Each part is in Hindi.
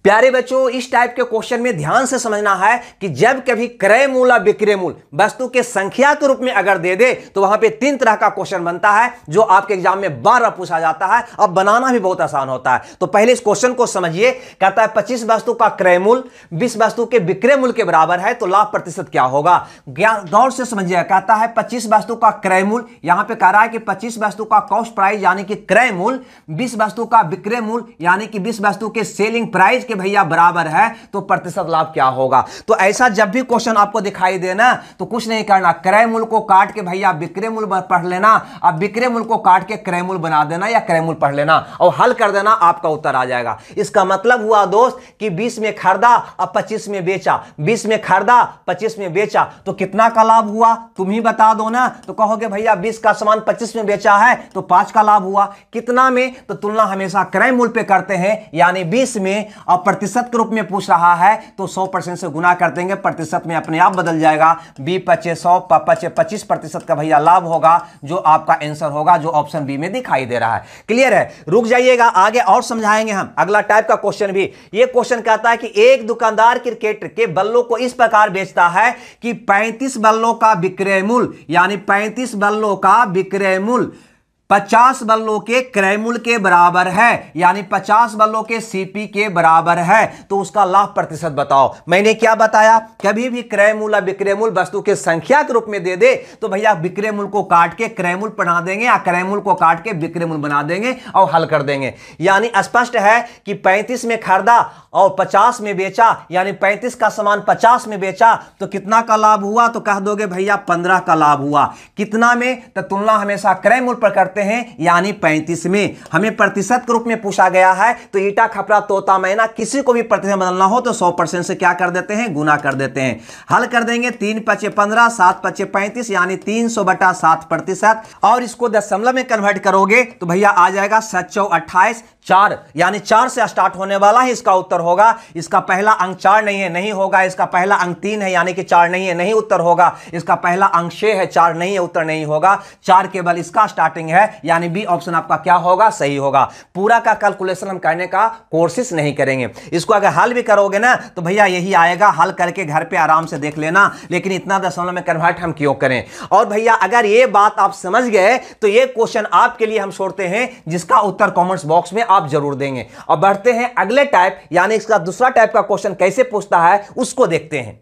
प्यारे बच्चों, इस टाइप के क्वेश्चन में ध्यान से समझना है कि जब कभी क्रय मूल और विक्रय मूल वस्तु के संख्या के रूप में अगर दे दे तो वहां पे 3 तरह का क्वेश्चन बनता है जो आपके एग्जाम में बार बार पूछा जाता है और बनाना भी बहुत आसान होता है। तो पहले इस क्वेश्चन को समझिए। कहता है 25 वस्तु का क्रय मूल 20 वस्तु के विक्रय मूल के बराबर है तो लाभ प्रतिशत क्या होगा। गौर से समझिए। कहता है 25 वस्तु का क्रय मूल, यहां पे कह रहा है कि 25 वस्तु का कॉस्ट प्राइस यानी कि क्रय मूल 20 वस्तु का विक्रय मूल यानी कि 20 वस्तु के सेलिंग प्राइस के भैया बराबर है तो प्रतिशत लाभ क्या होगा। तो ऐसा जब भी क्वेश्चन आपको दिखाई देना तो कुछ नहीं करना, क्रय मूल को काट के भैया विक्रय मूल पढ़ लेना, अब विक्रय मूल को काट के क्रय मूल बना देना या क्रय मूल पढ़ लेना और हल कर देना, आपका उत्तर आ जाएगा। इसका मतलब हुआ दोस्त कि 20 में खरीदा और 25 में बेचा, 20 में खरीदा 25 में बेचा तो कितना का लाभ हुआ तुम ही बता दो ना। तो कहोगे भैया 20 का सामान 25 में बेचा है तो 5 का लाभ हुआ। कितना में? तो तुलना हमेशा क्रय मूल पे करते हैं यानी 20 में, और प्रतिशत के रूप में पूछ रहा है तो 100% से गुना कर देंगे, प्रतिशत में अपने आप बदल जाएगा। 25% का भैया लाभ होगा जो आपका आंसर होगा जो ऑप्शन बी में दिखाई दे रहा है। क्लियर है? रुक जाइएगा, आगे और समझाएंगे हम अगला टाइप का क्वेश्चन भी। ये क्वेश्चन कहता है कि एक दुकानदार क्रिकेट के बल्लों को इस प्रकार बेचता है कि 35 बल्लों का विक्रय मूल्य यानी 35 बल्लों का विक्रय मूल्य 50 बल्लों के क्रय मूल्य के बराबर है यानी 50 बल्लों के सीपी के बराबर है तो उसका लाभ प्रतिशत बताओ। मैंने क्या बताया? कभी भी क्रय मूल्य और विक्रय मूल्य वस्तु के संख्या के रूप में दे दे तो भैया विक्रय मूल्य को काट के क्रय मूल्य बना देंगे या क्रय मूल्य को काट के विक्रय मूल्य बना देंगे और हल कर देंगे। यानी स्पष्ट है कि 35 में खरीदा और 50 में बेचा यानी 35 का सामान 50 में बेचा तो कितना का लाभ हुआ? तो कह दोगे भैया 15 का लाभ हुआ। कितना में? तो तुलना हमेशा क्रय मूल्य पर करते हैं यानी 35 में। हमें प्रतिशत के रूप में पूछा गया है तो ईटा खपरा तोता मैना किसी को भी प्रतिशत बदलना हो तो 100% से क्या कर देते हैं? गुना कर देते हैं। हल कर देंगे 3 × 5 = 15, 7 × 5 = 35 यानी 300/7%। और इसको दशमलव में कन्वर्ट करोगे तो भैया आ जाएगा 7×4 = 4 यानी 4 से स्टार्ट होने वाला है इसका उत्तर होगा। इसका पहला अंक 4 नहीं है, नहीं होगा। इसका पहला अंक 3 है यानी कि 4 नहीं है, नहीं उत्तर होगा। इसका पहला अंक 6 है, 4 नहीं है, उत्तर नहीं होगा। 4 केवल इसका स्टार्टिंग है यानी बी ऑप्शन आपका क्या होगा? सही होगा। पूरा का कैलकुलेशन हम करने का कोशिश नहीं करेंगे। इसको अगर हल भी करोगे ना तो भैया यही आएगा। हल करके घर पे आराम से देख लेना, लेकिन इतना दशमलव में कन्वर्ट हम क्यों करें। और भैया अगर ये बात आप समझ गए तो ये क्वेश्चन आपके लिए हम छोड़ते हैं जिसका उत्तर कमेंट्स बॉक्स में आप जरूर देंगे। और बढ़ते हैं अगले टाइप यानी इसका दूसरा टाइप का क्वेश्चन कैसे पूछता है उसको देखते हैं।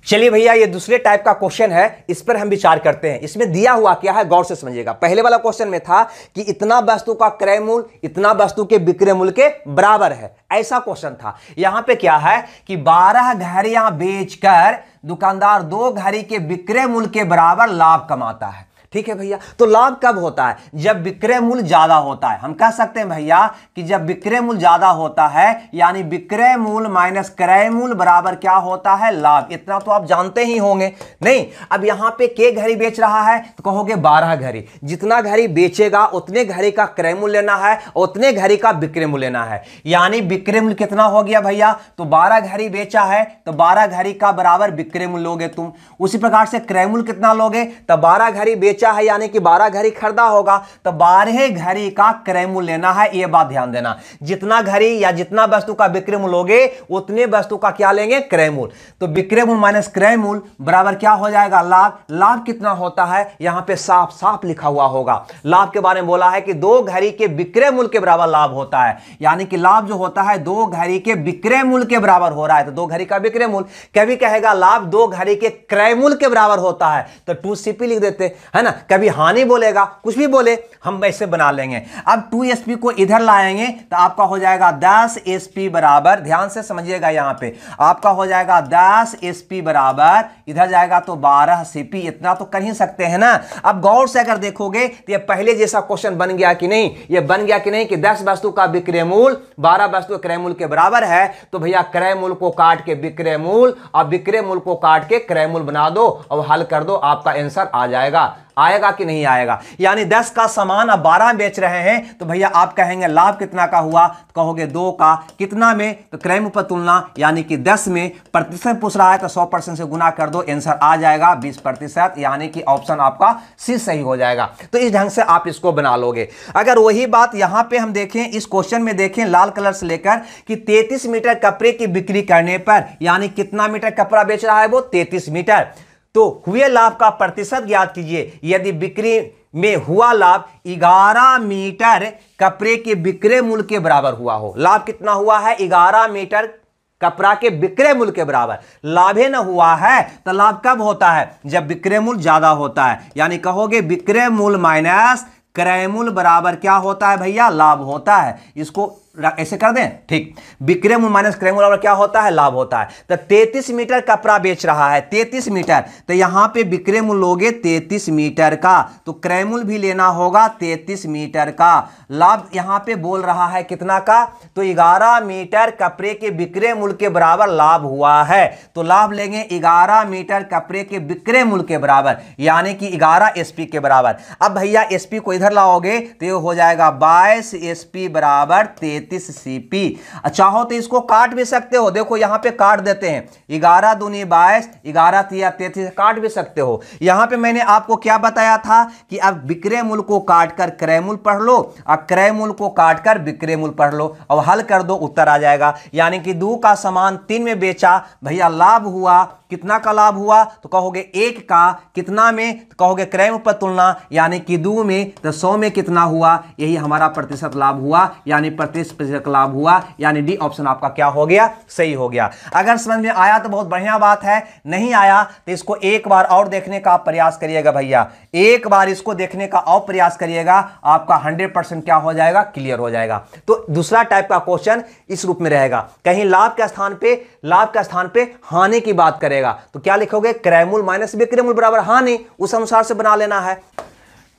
चलिए भैया ये दूसरे टाइप का क्वेश्चन है, इस पर हम विचार करते हैं। इसमें दिया हुआ क्या है गौर से समझिएगा। पहले वाला क्वेश्चन में था कि इतना वस्तु का क्रय मूल्य इतना वस्तु के विक्रय मूल्य के बराबर है, ऐसा क्वेश्चन था। यहां पे क्या है कि 12 घड़ियां बेचकर दुकानदार 2 घड़ी के विक्रय मूल्य के बराबर लाभ कमाता है। ठीक है भैया, तो लाभ कब होता है? जब विक्रय मूल्य ज्यादा होता है। हम कह सकते हैं भैया कि जब विक्रय मूल्य ज्यादा होता है यानी विक्रय मूल्य माइनस क्रय मूल्य बराबर क्या होता है? लाभ। इतना तो आप जानते ही होंगे। नहीं, अब यहां पे के घड़ी बेच रहा है तो कहोगे 12 घड़ी। जितना घड़ी बेचेगा उतने घड़ी का क्रय मूल्य लेना है, उतने घड़ी का विक्रय मूल्य लेना है। यानी विक्रय मूल्य कितना हो गया भैया? तो 12 घड़ी बेचा है तो 12 घड़ी का बराबर विक्रय मूल्य लोगे तुम। उसी प्रकार से क्रय मूल्य कितना लोगे? तो 12 घड़ी बेचा है यानी कि 12 घड़ी खरीदा होगा तो 12 घड़ी का क्रय मूल्य लेना है। यह बात ध्यान देना, जितना घड़ी या जितना वस्तु का विक्रय मूल्य लोगे उतने वस्तु का क्या लेंगे? क्रय मूल्य। तो विक्रय मूल्य माइनस क्रय मूल्य बराबर क्या हो जाएगा? लाभ। लाभ कितना होता है यहां पे साफ साफ लिखा हुआ होगा। लाभ के बारे में बोला है कि 2 घड़ी के विक्रय मूल्य के बराबर लाभ होता है, यानी कि लाभ जो होता है 2 घड़ी के विक्रय मूल्य के बराबर हो रहा है तो 2 घड़ी का विक्रय मूल्य। कभी कहेगा लाभ 2 घड़ी के क्रय मूल्य के बराबर होता है तो 2CP लिख देते है ना। कभी हानि बोलेगा, कुछ भी बोले हम वैसे बना लेंगे। अब 2SP को इधर लाएंगे तो आपका हो जाएगा 10SP बराबर, ध्यान से समझिएगा, यहां पे आपका हो जाएगा 10SP बराबर, इधर जाएगा तो 12CP। इतना तो कर ही सकते हैं ना। अब गौर से अगर देखोगे तो ये पहले जैसा क्वेश्चन बन गया कि नहीं? ये बन गया कि नहीं कि 10 वस्तु का विक्रय मूल्य 12 वस्तु क्रय मूल्य के बराबर है तो भैया क्रय मूल्य को काट के विक्रय मूल्य और विक्रय मूल्य को काट के क्रय मूल्य बना दो और हल कर दो, आपका आंसर आ जाएगा। आएगा कि नहीं आएगा। यानी 10 का सामान अब 12 में बेच रहे हैं तो भैया आप कहेंगे लाभ कितना का हुआ, तो कहोगे 2 का। कितना में, तो क्रय मूल्य पर तुलना यानी कि 10 में, प्रतिशत पूछ रहा है तो 100% से गुना कर दो, आंसर आ जाएगा 20%, यानी कि ऑप्शन आपका सी सही हो जाएगा। तो इस ढंग से आप इसको बना लोगे। अगर वही बात यहां पे हम देखें, इस क्वेश्चन में देखें लाल कलर से लेकर कि 33 मीटर कपड़े की बिक्री करने पर, यानी कितना मीटर कपड़ा बेच रहा है वो 33 मीटर, तो हुए लाभ का प्रतिशत ज्ञात कीजिए। यदि बिक्री में हुआ लाभ 11 मीटर कपड़े के विक्रय मूल्य के बराबर हुआ हो, लाभ कितना हुआ है 11 मीटर कपड़ा के विक्रय मूल्य के बराबर, लाभे न हुआ है तो लाभ कब होता है, जब विक्रय मूल्य ज्यादा होता है। यानी कहोगे विक्रय मूल्य माइनस क्रय मूल्य बराबर क्या होता है भैया, लाभ होता है। इसको ऐसे कर दें, ठीक, विक्रय मूल्य माइनस क्रय मूल्य बराबर क्या होता है, लाभ होता है। तो 33 मीटर कपड़ा बेच रहा है, 33 मीटर, तो यहां पे विक्रय मूल्य लोगे 33 मीटर का, तो क्रय मूल्य भी लेना होगा 33 मीटर का। लाभ यहां पे बोल रहा है कितना का, तो 11 मीटर कपड़े के विक्रय मूल्य के बराबर लाभ हुआ है, तो लाभ लेंगे 11 मीटर कपड़े के विक्रय मूल्य के बराबर, यानी कि 11 एसपी के बराबर। अब भैया एसपी को इधर लाओगे तो ये हो जाएगा 22 एसपी बराबर 33 सीपी। चाहो तो इसको काट भी सकते हो, देखो यहां पे काट देते हैं, 11 दूनी 22, 11 तिया 33, काट भी सकते हो। यहां पे मैंने आपको क्या बताया था कि अब विक्रय मूल्य को काटकर क्रय मूल्य पढ़ लो और क्रय मूल्य को काटकर विक्रय मूल्य पढ़ लो और हल कर दो, उत्तर आ जाएगा। यानी कि 2 का सामान 3 में बेचा, भैया लाभ हुआ, कितना का लाभ हुआ, तो कहोगे 1 का, कितना में, तो कहोगे क्रय मूल्य पर तुलना, यानी कि 2 में, तो 100 में कितना हुआ, यही हमारा प्रतिशत लाभ हुआ, यानी 35% लाभ हुआ, यानी डी ऑप्शन आपका क्या हो गया, सही हो गया। अगर समझ में आया तो बहुत बढ़िया बात है, नहीं आया तो इसको एक बार और देखने का प्रयास करिएगा भैया, एक बार इसको देखने का और प्रयास करिएगा, आपका 100% क्या हो जाएगा, क्लियर हो जाएगा। तो दूसरा टाइप का क्वेश्चन इस रूप में रहेगा, कहीं लाभ के स्थान पे हानि की बात करेगा, तो क्या लिखोगे, क्रय मूल्य माइनस विक्रय मूल्य बराबर हानि, उस अनुसार से बना लेना है।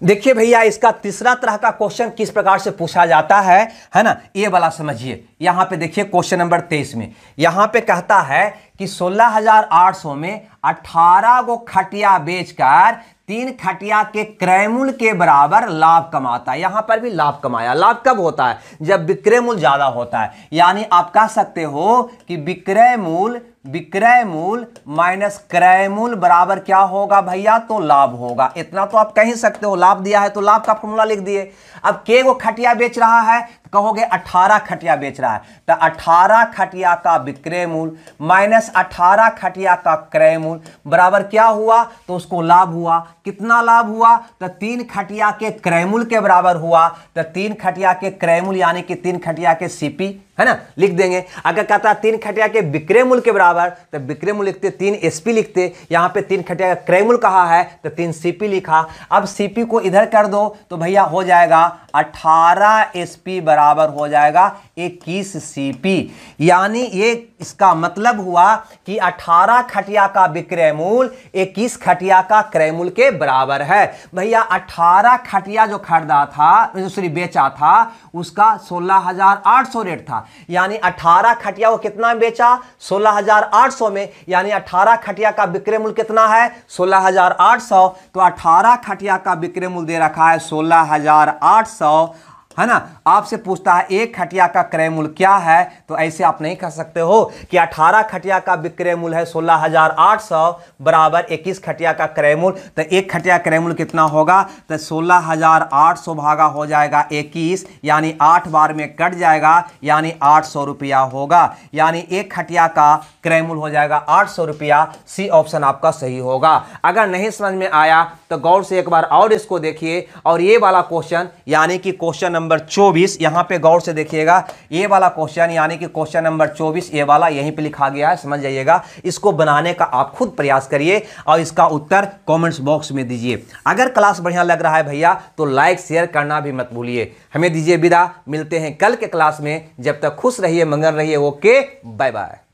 देखिए भैया इसका तीसरा तरह का क्वेश्चन किस प्रकार से पूछा जाता है ना, ये वाला समझिए। यहां पे देखिए क्वेश्चन नंबर 23 में यहां पे कहता है कि 16,800 में 18 गो खटिया बेचकर 3 खटिया के क्रय मूल्य के बराबर लाभ कमाता है। यहां पर भी लाभ कमाया, लाभ कब होता है, जब विक्रय मूल्य ज्यादा होता है। यानी आप कह सकते हो कि विक्रय मूल्य माइनस क्रय मूल्य बराबर क्या होगा भैया, तो लाभ होगा। इतना तो आप कह ही सकते हो, लाभ दिया है तो लाभ का फॉर्मूला लिख दिए। अब के गो खटिया बेच रहा है, तो कहोगे 18 खटिया बेच रहा है, तो 18 खटिया का विक्रय मूल्य माइनस 18 खटिया का क्रय मूल्य बराबर क्या हुआ, तो उसको लाभ हुआ। कितना लाभ हुआ, तो 3 खटिया के क्रय मूल्य के बराबर हुआ, तो 3 खटिया के क्रय मूल्य यानी कि 3 खटिया के सीपी है ना, लिख देंगे। अगर कहता है 3 खटिया के विक्रय मूल्य के बराबर, तो विक्रय मूल्य लिखते 3 एसपी लिखते, यहां पे 3 खटिया का क्रय मूल्य कहा है तो 3 सीपी लिखा। अब सीपी को इधर कर दो तो भैया हो जाएगा 18 एसपी बराबर हो जाएगा 21 सीपी। यानी ये इसका मतलब हुआ कि 18 खटिया का विक्रय मूल्य 21 खटिया का क्रय मूल्य के बराबर है। भैया 18 खटिया जो खरीदा था, बेचा था, उसका 16,800 रेट था, यानी 18 खटिया को कितना में बेचा, 16,800 में, यानी 18 खटिया का विक्रय मूल्य कितना है, 16,800। तो 18 खटिया का विक्रय मूल्य दे रखा है 16,800 है ना। आपसे पूछता है एक खटिया का क्रय मूल्य क्या है, तो ऐसे आप नहीं कह सकते हो कि 18 खटिया का विक्रय मूल्य है 16,800 बराबर 21 खटिया का क्रय मूल्य, तो एक खटिया क्रय मूल्य कितना होगा, तो 16,800 भागा हो जाएगा 21, यानी 8 बार में कट जाएगा, यानी 800 रुपया होगा। यानी एक खटिया का क्रय मूल्य हो जाएगा 800 रुपया। सी ऑप्शन आपका सही होगा। अगर नहीं समझ में आया तो गौर से एक बार और इसको देखिए, और ये वाला क्वेश्चन यानी कि क्वेश्चन नंबर 24, यहां पे गौर से देखिएगा, ये वाला क्वेश्चन यानी कि क्वेश्चन नंबर 24, ये वाला यहीं पे लिखा गया है, समझ जाइएगा। इसको बनाने का आप खुद प्रयास करिए और इसका उत्तर कमेंट्स बॉक्स में दीजिए। अगर क्लास बढ़िया लग रहा है भैया तो लाइक शेयर करना भी मत भूलिए। हमें दीजिए विदा, मिलते हैं कल के क्लास में। जब तक खुश रहिए, मंगल रहिए। Okay, bye bye.